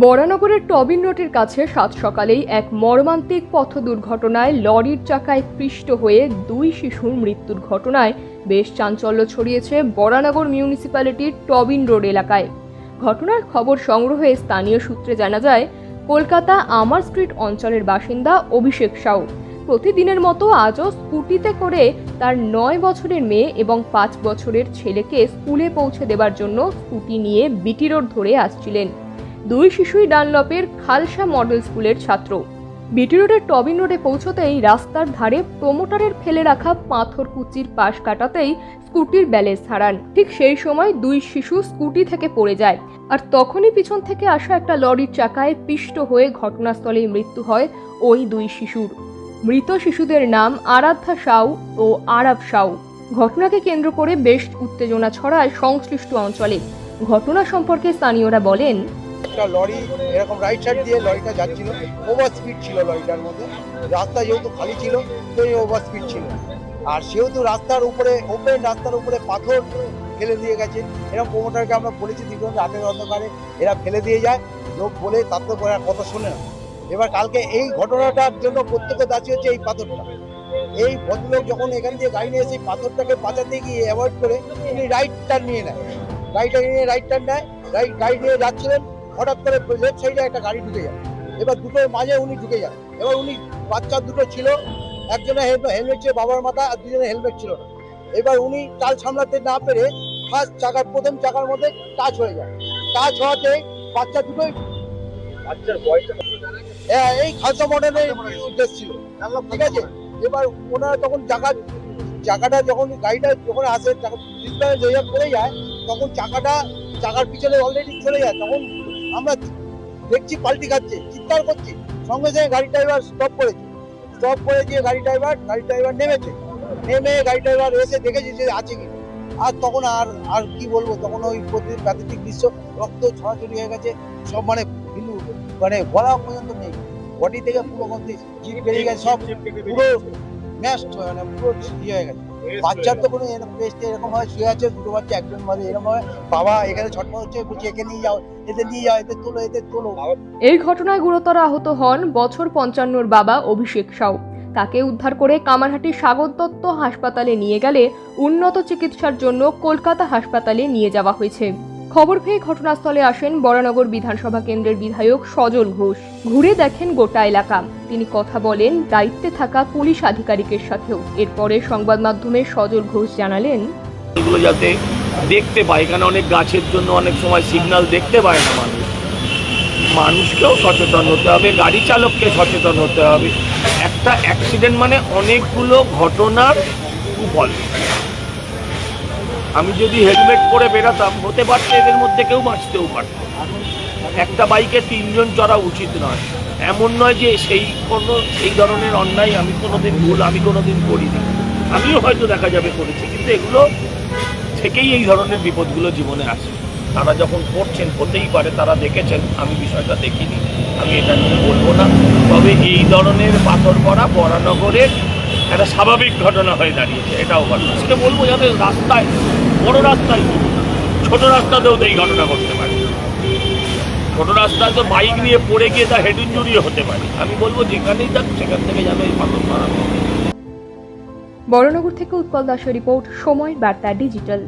বরানগরের Tobin রোডের কাছে সাত সকালেই এক মর্মান্তিক পথ দুর্ঘটনায় লরির চাকায় পিষ্ট হয়ে দুই শিশুর মৃত্যুর ঘটনায় বেশ চাঞ্চল্য ছড়িয়েছে বরানগর মিউনিসিপ্যালিটির টবিন রোড এলাকায়। ঘটনার খবর সংগ্রহে স্থানীয় সূত্রে জানা যায়, কলকাতা আমার স্ট্রিট অঞ্চলের বাসিন্দা অভিষেক সাউ প্রতিদিনের মতো আজও স্কুটিতে করে তার 9 বছরের মেয়ে এবং 5 বছরের ছেলেকে স্কুলে পৌঁছে দেবার জন্য স্কুটি নিয়ে বিটি রোড ধরে আসছিলেন। দুই শিশুই ডানলপের খালসা মডেল স্কুলের ছাত্র। বিটি রোডের টবিন রোডে পৌঁছতেই রাস্তার ধারে প্রমোটারের ফেলে রাখা পাথরকুচির পাশ কাটাতেই স্কুটির ব্যালেন্স হারান। ঠিক সেই সময় দুই শিশু স্কুটি থেকে পড়ে যায়, আর তখনই পিছন থেকে আসা একটা লরির চাকায় পিষ্ট হয়ে ঘটনাস্থলেই মৃত্যু হয় ওই দুই শিশুর। মৃত শিশুদের নাম আরাধ্যা সাউ ও আরাব সাউ। ঘটনাকে কেন্দ্র করে বেশ উত্তেজনা ছড়ায় সংশ্লিষ্ট অঞ্চলে। ঘটনা সম্পর্কে স্থানীয়রা বলেন, একটা লরি এরকম রাইট সাইড দিয়ে লরিটা যাচ্ছিল, ওভার স্পিড ছিল লরিটার মধ্যে। রাস্তা যেহেতু খালি ছিল সেই ওভার স্পিড ছিল, আর সেহেতু রাস্তার উপরে ওপেন রাস্তার উপরে পাথর ফেলে দিয়ে গেছে। এরকম প্রমোটারকে আমরা বলেছি দীর্ঘদিন রাতের অন্ধকারে এরা ফেলে দিয়ে যায়, লোক বলে তার তো কথা শোনে না। এবার কালকে এই ঘটনাটার জন্য প্রত্যেকে দাঁড়িয়ে হচ্ছে এই পাথরটা। এই ভদ্রলোক যখন এখান দিয়ে গাড়ি নিয়ে এসে পাথরটাকে বাঁচাতে গিয়ে অ্যাভয়েড করে উনি রাইট টার্ন নিয়ে নেয়। রাইট টার্ন নেয়, গাড়ি নিয়ে যাচ্ছিলেন, হঠাৎ করে লেফট সাইডে একটা গাড়ি ঢুকে যায়। এবার দুটোর মাঝে উনি ঢুকে যান। এবার উনি বাচ্চা দুটো ছিল, একজনের হেলমেট ছিল বাবার মাথা, আর দুজনের হেলমেট ছিল না। এবার উনি টাল সামলাতে না পেরে ফার্স্ট চাকার প্রথম চাকার মধ্যে টাচ হয়ে যায়। টাচ হওয়াতে বাচ্চা দুটোই, বাচ্চার বয়সটা এই খালসা মডেলের উদ্দেশ্য ছিল, ঠিক আছে। এবার ওনারা তখন চাকাটা যখন গাড়িটা যখন আসে ডিসব্যালেন্স হয়ে পড়ে যায়, তখন চাকার পিছনে অলরেডি চলে যায়। তখন আমরা দেখছি পাল্টি খাচ্ছে, চিৎকার করছি, সঙ্গে সঙ্গে গাড়ি ড্রাইভার স্টপ করে দিয়ে গাড়ি ড্রাইভার নেমেছে। নেমে গাড়ি ড্রাইভার এসে দেখেছি যে আছে কি। আর তখন আর কি বলবো, তখন ওই প্রাকৃতিক দৃশ্য, রক্ত ছড়াছড়ি হয়ে গেছে সব, মানে বলা পর্যন্ত নেই। বডি থেকে পুরো জিপ বেরিয়ে গেছে, সব পুরো ম্যাশড, মানে পুরো ইয়ে হয়ে গেছে। বাচ্চার তো কোনো এরকম হয়, শুয়ে আছে দুটো বাচ্চা, একজন মাঝে এরকম হয়, বাবা এখানে ছটফট হচ্ছে, বলছে একে নিয়ে যাও, এতে তোলো। এই ঘটনায় গুরুতর আহত হন বছর 55 বাবা অভিষেক সাউ। তাকে উদ্ধার করে কামারহাটি সাগর দত্ত হাসপাতালে নিয়ে গেলে উন্নত চিকিৎসার জন্য কলকাতা হাসপাতালে নিয়ে যাওয়া হয়েছে। খবর পেয়ে ঘটনাস্থলে আসেন বরানগর বিধানসভা কেন্দ্রের বিধায়ক সজল ঘোষ। ঘুরে দেখেন গোটা এলাকা। তিনি কথা বলেন দায়িত্বে থাকা পুলিশ আধিকারিকের সাথেও। এরপরে সংবাদ মাধ্যমে সজল ঘোষ জানালেন, এগুলো যাতে দেখতে পায়, এখানে অনেক গাছের জন্য অনেক সময় সিগন্যাল দেখতে পায় না মানুষকেও সচেতন হতে হবে, গাড়ি চালককে সচেতন হতে হবে। একটা অ্যাক্সিডেন্ট মানে অনেকগুলো ঘটনার কুফল। আমি যদি হেলমেট পরে বেরাতাম, হতে পারতো এদের মধ্যে কেউ বাঁচতেও পারত। একটা বাইকে 3 জন চড়া উচিত নয়, এমন নয় যে সেই ধরনের অন্যায় আমি কোনোদিন করিনি। আমিও হয়তো দেখা যাবে করেছি, কিন্তু এগুলো থেকেই এই ধরনের বিপদগুলো জীবনে আসে। তারা যখন করছেন, হতেই পারে তারা দেখেছেন, আমি বিষয়টা দেখিনি, আমি এটা নিয়ে বলবো না। তবে এই ধরনের পাথর পড়া বরানগরের একটা স্বাভাবিক ঘটনা হয়ে দাঁড়িয়েছে, এটাও ঘটনা। সেটা বলবো যাতে রাস্তায়, বড় রাস্তায়, ছোট রাস্তাতেও তো এই ঘটনা ঘটতে পারে। ছোট রাস্তায় তো বাইক নিয়ে পড়ে গিয়ে তার হেড ইঞ্জুরিও হতে পারে। আমি বলবো যেখানেই থাক সেখান থেকে যেন এই পাথর মারা। বরানগর থেকে উৎপল দাসের রিপোর্ট, সময় বার্তা ডিজিটাল।